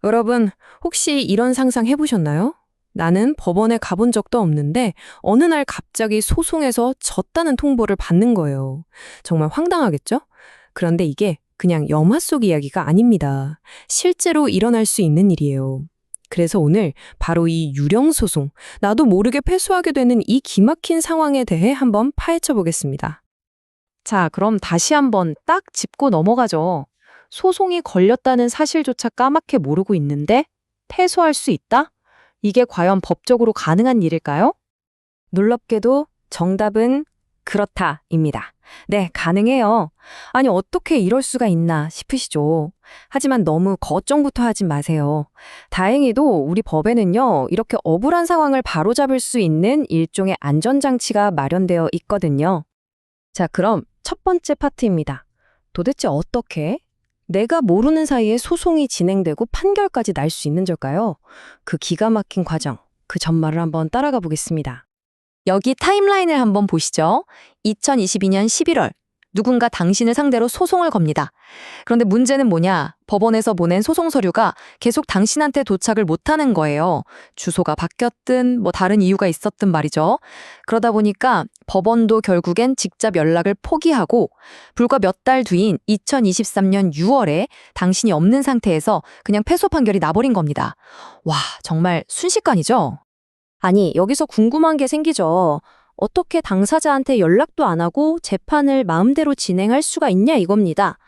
여러분, 혹시 이런 상상 해보셨나요? 나는 법원에 가본 적도 없는데 어느 날 갑자기 소송에서 졌다는 통보를 받는 거예요. 정말 황당하겠죠? 그런데 이게 그냥 영화 속 이야기가 아닙니다. 실제로 일어날 수 있는 일이에요. 그래서 오늘 바로 이 유령 소송, 나도 모르게 패소하게 되는 이 기막힌 상황에 대해 한번 파헤쳐 보겠습니다. 자, 그럼 다시 한번 딱 짚고 넘어가죠. 소송이 걸렸다는 사실조차 까맣게 모르고 있는데 패소할 수 있다? 이게 과연 법적으로 가능한 일일까요? 놀랍게도 정답은 그렇다입니다. 네, 가능해요. 아니, 어떻게 이럴 수가 있나 싶으시죠? 하지만 너무 걱정부터 하지 마세요. 다행히도 우리 법에는요, 이렇게 억울한 상황을 바로잡을 수 있는 일종의 안전장치가 마련되어 있거든요. 자, 그럼 첫 번째 파트입니다. 도대체 어떻게? 내가 모르는 사이에 소송이 진행되고 판결까지 날 수 있는 걸까요? 그 기가 막힌 과정, 그 전말을 한번 따라가 보겠습니다. 여기 타임라인을 한번 보시죠. 2022년 11월, 누군가 당신을 상대로 소송을 겁니다. 그런데 문제는 뭐냐? 법원에서 보낸 소송 서류가 계속 당신한테 도착을 못하는 거예요. 주소가 바뀌었든 다른 이유가 있었든 말이죠. 그러다 보니까 법원도 결국엔 직접 연락을 포기하고 불과 몇 달 뒤인 2023년 6월에 당신이 없는 상태에서 그냥 패소 판결이 나버린 겁니다. 와, 정말 순식간이죠? 아니, 여기서 궁금한 게 생기죠. 어떻게 당사자한테 연락도 안 하고 재판을 마음대로 진행할 수가 있냐 이겁니다.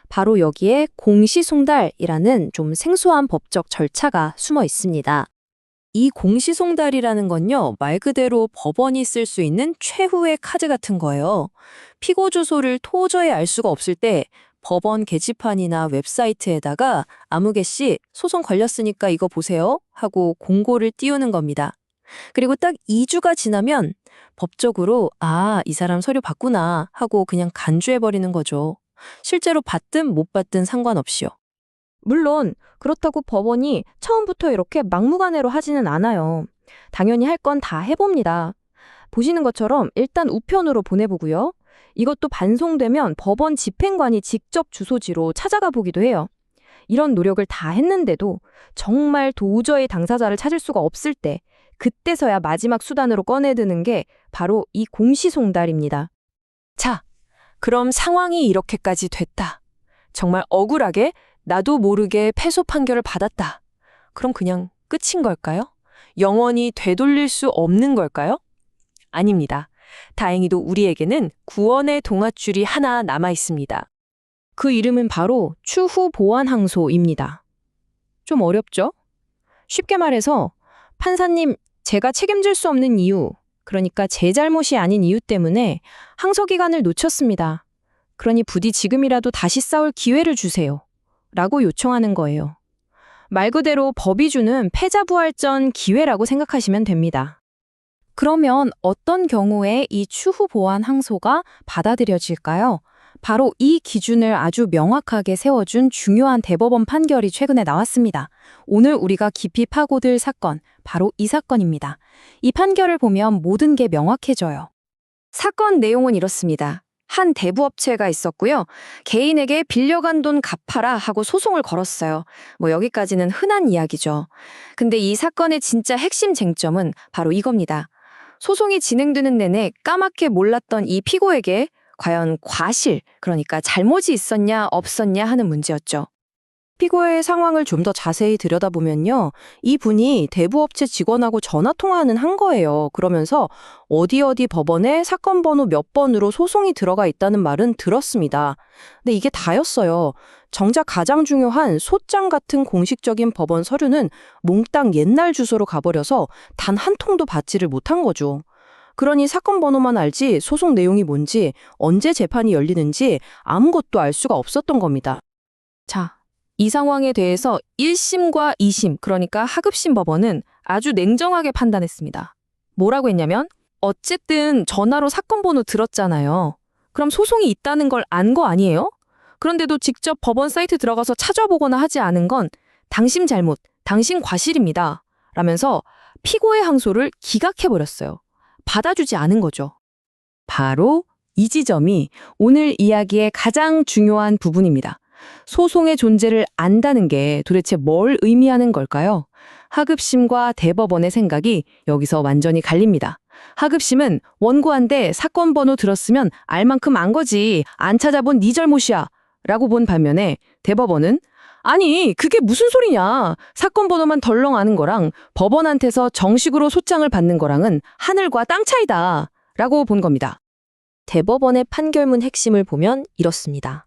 바로 여기에 공시송달이라는 좀 생소한 법적 절차가 숨어 있습니다. 이 공시송달이라는 건요, 말 그대로 법원이 쓸 수 있는 최후의 카드 같은 거예요. 피고 주소를 도저히 알 수가 없을 때 법원 게시판이나 웹사이트에다가 아무개 씨 소송 걸렸으니까 이거 보세요 하고 공고를 띄우는 겁니다. 그리고 딱 2주가 지나면 법적으로 이 사람 서류 봤구나 하고 그냥 간주해버리는 거죠. 실제로 받든 못 받든 상관없이요. 물론 그렇다고 법원이 처음부터 이렇게 막무가내로 하지는 않아요. 당연히 할 건 다 해봅니다. 보시는 것처럼 일단 우편으로 보내보고요. 이것도 반송되면 법원 집행관이 직접 주소지로 찾아가 보기도 해요. 이런 노력을 다 했는데도 정말 도저히 당사자를 찾을 수가 없을 때 그때서야 마지막 수단으로 꺼내드는 게 바로 이 공시송달입니다. 자, 그럼 상황이 이렇게까지 됐다. 정말 억울하게 나도 모르게 패소 판결을 받았다. 그럼 그냥 끝인 걸까요? 영원히 되돌릴 수 없는 걸까요? 아닙니다. 다행히도 우리에게는 구원의 동아줄이 하나 남아 있습니다. 그 이름은 바로 추후 보완 항소입니다. 좀 어렵죠? 쉽게 말해서 판사님, 제가 책임질 수 없는 이유, 그러니까 제 잘못이 아닌 이유 때문에 항소 기간을 놓쳤습니다. 그러니 부디 지금이라도 다시 싸울 기회를 주세요. 라고 요청하는 거예요. 말 그대로 법이 주는 패자부활전 기회라고 생각하시면 됩니다. 그러면 어떤 경우에 이 추후 보완 항소가 받아들여질까요? 바로 이 기준을 아주 명확하게 세워준 중요한 대법원 판결이 최근에 나왔습니다. 오늘 우리가 깊이 파고들 사건, 바로 이 사건입니다. 이 판결을 보면 모든 게 명확해져요. 사건 내용은 이렇습니다. 한 대부업체가 있었고요. 개인에게 빌려간 돈 갚아라 하고 소송을 걸었어요. 여기까지는 흔한 이야기죠. 근데 이 사건의 진짜 핵심 쟁점은 바로 이겁니다. 소송이 진행되는 내내 까맣게 몰랐던 이 피고에게 과연 과실, 그러니까 잘못이 있었냐 없었냐 하는 문제였죠. 피고의 상황을 좀 더 자세히 들여다보면요. 이분이 대부업체 직원하고 전화통화는 한 거예요. 그러면서 어디 법원에 사건 번호 몇 번으로 소송이 들어가 있다는 말은 들었습니다. 근데 이게 다였어요. 정작 가장 중요한 소장 같은 공식적인 법원 서류는 몽땅 옛날 주소로 가버려서 단 한 통도 받지를 못한 거죠. 그러니 사건 번호만 알지 소송 내용이 뭔지, 언제 재판이 열리는지 아무것도 알 수가 없었던 겁니다. 자, 이 상황에 대해서 1심과 2심, 그러니까 하급심 법원은 아주 냉정하게 판단했습니다. 뭐라고 했냐면, 어쨌든 전화로 사건 번호 들었잖아요. 그럼 소송이 있다는 걸 안 거 아니에요? 그런데도 직접 법원 사이트 들어가서 찾아보거나 하지 않은 건 당신 잘못, 당신 과실입니다. 라면서 피고의 항소를 기각해버렸어요. 받아주지 않은 거죠. 바로 이 지점이 오늘 이야기의 가장 중요한 부분입니다. 소송의 존재를 안다는 게 도대체 뭘 의미하는 걸까요? 하급심과 대법원의 생각이 여기서 완전히 갈립니다. 하급심은 원고한테 사건 번호 들었으면 알 만큼 안 거지. 안 찾아본 네 잘못이야. 라고 본 반면에 대법원은 아니, 그게 무슨 소리냐. 사건 번호만 덜렁 아는 거랑 법원한테서 정식으로 소장을 받는 거랑은 하늘과 땅 차이다. 라고 본 겁니다. 대법원의 판결문 핵심을 보면 이렇습니다.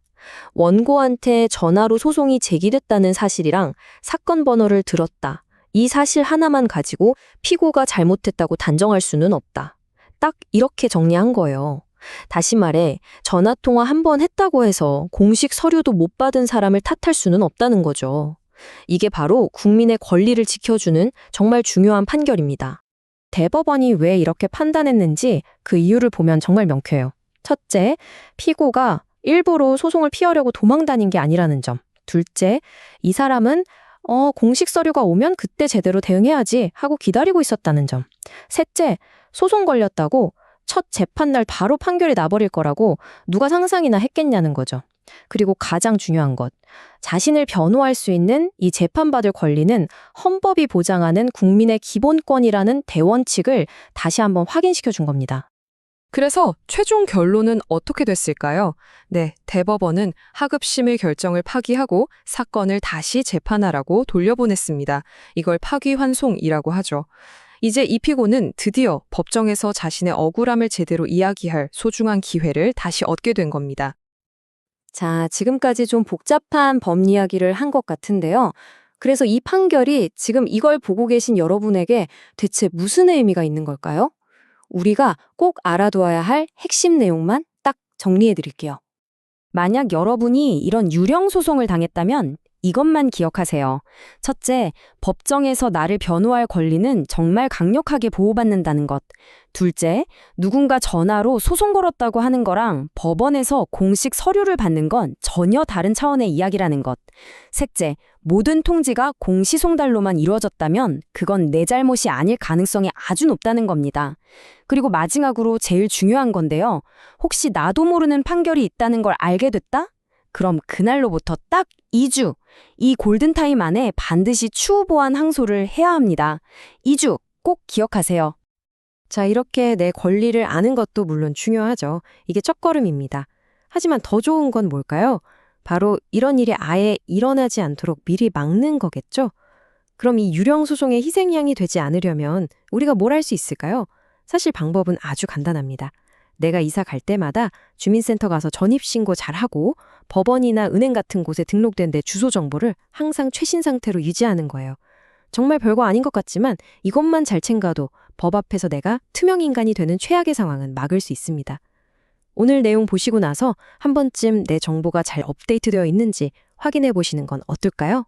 원고한테 전화로 소송이 제기됐다는 사실이랑 사건 번호를 들었다. 이 사실 하나만 가지고 피고가 잘못했다고 단정할 수는 없다. 딱 이렇게 정리한 거예요. 다시 말해 전화통화 한 번 했다고 해서 공식 서류도 못 받은 사람을 탓할 수는 없다는 거죠. 이게 바로 국민의 권리를 지켜주는 정말 중요한 판결입니다. 대법원이 왜 이렇게 판단했는지 그 이유를 보면 정말 명쾌해요. 첫째, 피고가 일부러 소송을 피하려고 도망 다닌 게 아니라는 점. 둘째, 이 사람은 공식 서류가 오면 그때 제대로 대응해야지 하고 기다리고 있었다는 점. 셋째, 소송 걸렸다고 첫 재판날 바로 판결이 나버릴 거라고 누가 상상이나 했겠냐는 거죠. 그리고 가장 중요한 것, 자신을 변호할 수 있는 이 재판받을 권리는 헌법이 보장하는 국민의 기본권이라는 대원칙을 다시 한번 확인시켜 준 겁니다. 그래서 최종 결론은 어떻게 됐을까요? 네, 대법원은 하급심의 결정을 파기하고 사건을 다시 재판하라고 돌려보냈습니다. 이걸 파기환송이라고 하죠. 이제 이 피고는 드디어 법정에서 자신의 억울함을 제대로 이야기할 소중한 기회를 다시 얻게 된 겁니다. 자, 지금까지 좀 복잡한 법 이야기를 한 것 같은데요. 그래서 이 판결이 지금 이걸 보고 계신 여러분에게 대체 무슨 의미가 있는 걸까요? 우리가 꼭 알아둬야 할 핵심 내용만 딱 정리해 드릴게요. 만약 여러분이 이런 유령 소송을 당했다면 이것만 기억하세요. 첫째, 법정에서 나를 변호할 권리는 정말 강력하게 보호받는다는 것. 둘째, 누군가 전화로 소송 걸었다고 하는 거랑 법원에서 공식 서류를 받는 건 전혀 다른 차원의 이야기라는 것. 셋째, 모든 통지가 공시송달로만 이루어졌다면 그건 내 잘못이 아닐 가능성이 아주 높다는 겁니다. 그리고 마지막으로 제일 중요한 건데요. 혹시 나도 모르는 판결이 있다는 걸 알게 됐다? 그럼 그날로부터 딱 2주, 이 골든타임 안에 반드시 추후 보완 항소를 해야 합니다. 2주 꼭 기억하세요. 자, 이렇게 내 권리를 아는 것도 물론 중요하죠. 이게 첫걸음입니다. 하지만 더 좋은 건 뭘까요? 바로 이런 일이 아예 일어나지 않도록 미리 막는 거겠죠? 그럼 이 유령 소송의 희생양이 되지 않으려면 우리가 뭘 할 수 있을까요? 사실 방법은 아주 간단합니다. 내가 이사 갈 때마다 주민센터 가서 전입신고 잘하고 법원이나 은행 같은 곳에 등록된 내 주소 정보를 항상 최신 상태로 유지하는 거예요. 정말 별거 아닌 것 같지만 이것만 잘 챙겨도 법 앞에서 내가 투명 인간이 되는 최악의 상황은 막을 수 있습니다. 오늘 내용 보시고 나서 한 번쯤 내 정보가 잘 업데이트되어 있는지 확인해 보시는 건 어떨까요?